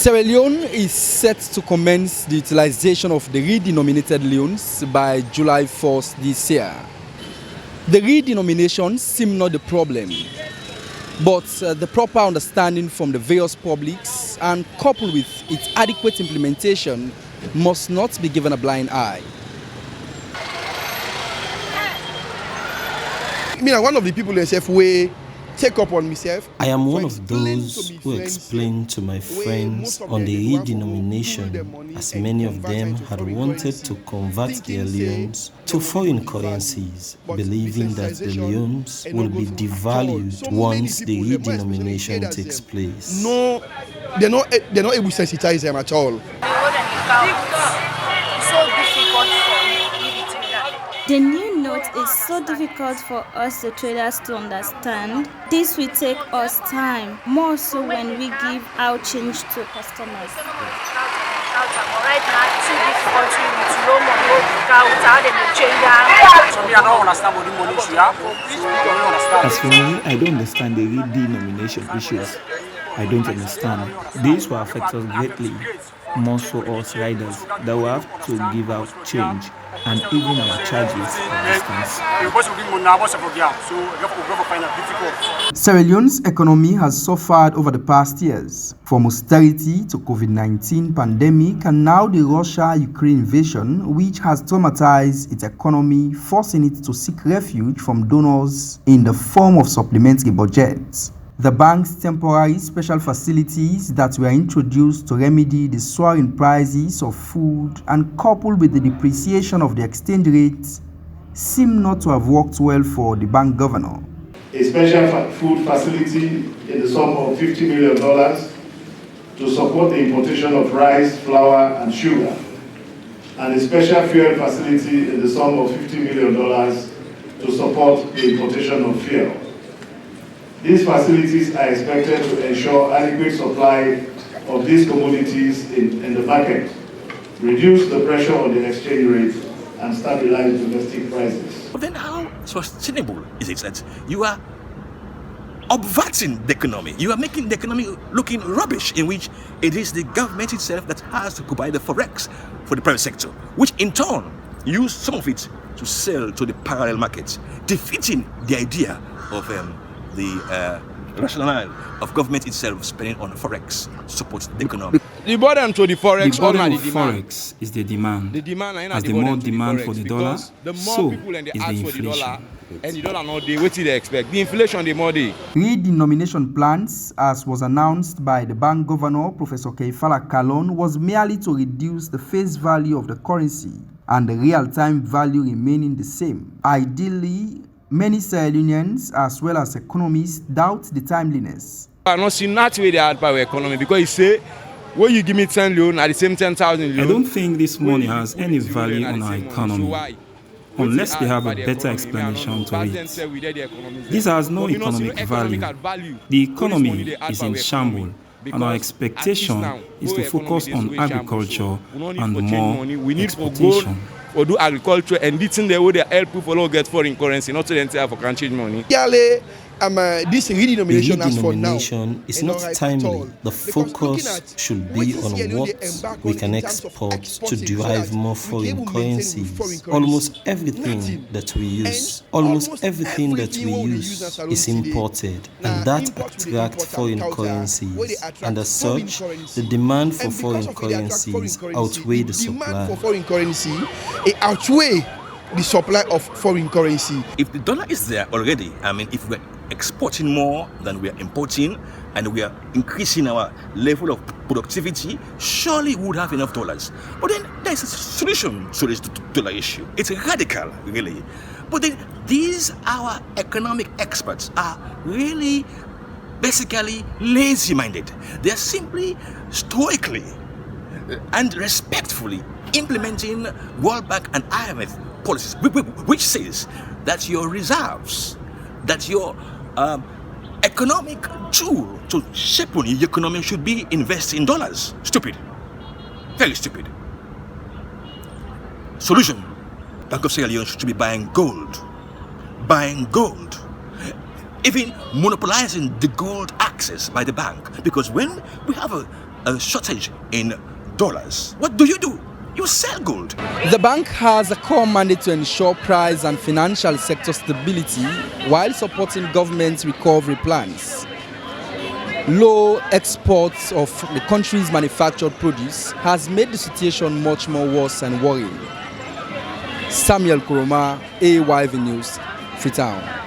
Sierra Leone is set to commence the utilization of the redenominated loans by July 1st this year. The redenomination seems not the problem, but the proper understanding from the various publics and coupled with its adequate implementation must not be given a blind eye. One of the people themselves way take up on myself. I am one of those who explained to my friends on the redenomination, as many of them had wanted to convert their leones to foreign currencies, believing that the leones will be devalued once the redenomination takes place. No, they're not able to sensitize them at all. The new note is so difficult for us, the traders, to understand. This will take us time, more so when we give out change to customers. Right now, it's too difficult with low money without them change. As for me, I don't understand the redenomination issues. I don't understand. This will affect us greatly, more so us riders that will have to give out change and even our charges, for instance. Sierra Leone's economy has suffered over the past years, from austerity to COVID-19 pandemic and now the Russia-Ukraine invasion, which has traumatized its economy, forcing it to seek refuge from donors in the form of supplementary budgets. The bank's temporary special facilities that were introduced to remedy the soaring prices of food and coupled with the depreciation of the exchange rate seem not to have worked well for the bank governor. A special food facility in the sum of $50 million to support the importation of rice, flour, and sugar, and a special fuel facility in the sum of $50 million to support the importation of fuel. These facilities are expected to ensure adequate supply of these commodities in the market, reduce the pressure on the exchange rate, and stabilize domestic prices. But then how sustainable is it that you are obverting the economy? You are making the economy looking rubbish, in which it is the government itself that has to provide the forex for the private sector, which in turn use some of it to sell to the parallel markets, defeating the idea of the rationale of government itself spending on forex to support the economy. The burden to the forex, the burden of forex is the demand. As the more demand for the dollar, so is the inflation. And the dollar not what they expect. The inflation the more they. Redenomination plans, as was announced by the bank governor, Professor Keifala Kalon, was merely to reduce the face value of the currency and the real-time value remaining the same. Ideally, many Sierra Leoneans as well as economists doubt the timeliness. I don't see that way they add power economy, because you say when you give me 10 loan at the same 10,000 loan. I don't think this money has any value on our economy, unless they have a better explanation to it. This has no economic value. The economy is in shambles, and our expectation is to focus on agriculture and more exportation. Or do agriculture and this thing they would help people get foreign currency, not to the entire for change money. This redenomination is not timely. The focus should be on what we can export to derive more foreign currencies. Almost everything that we use is imported, and that attracts foreign currencies. And as such, the demand for foreign currencies outweighs the supply. It outweighs the supply of foreign currency. If the dollar is there already, if we're exporting more than we are importing and we are increasing our level of productivity, surely we would have enough dollars. But then there's a solution to this dollar issue. It's radical, really. But then these, our economic experts, are really basically lazy-minded. They are simply stoically and respectfully implementing World Bank and IMF policies, which says that your reserves, that your economic tool to shape your economy should be invested in dollars. Stupid. Very stupid. Solution: Bank of Sierra Leone should be buying gold. Even monopolizing the gold access by the bank, because when we have a a shortage in dollars, what do? You sell gold. The bank has a core mandate to ensure price and financial sector stability while supporting government recovery plans. Low exports of the country's manufactured produce has made the situation much more worse and worrying. Samuel Kuroma, AYV News, Freetown.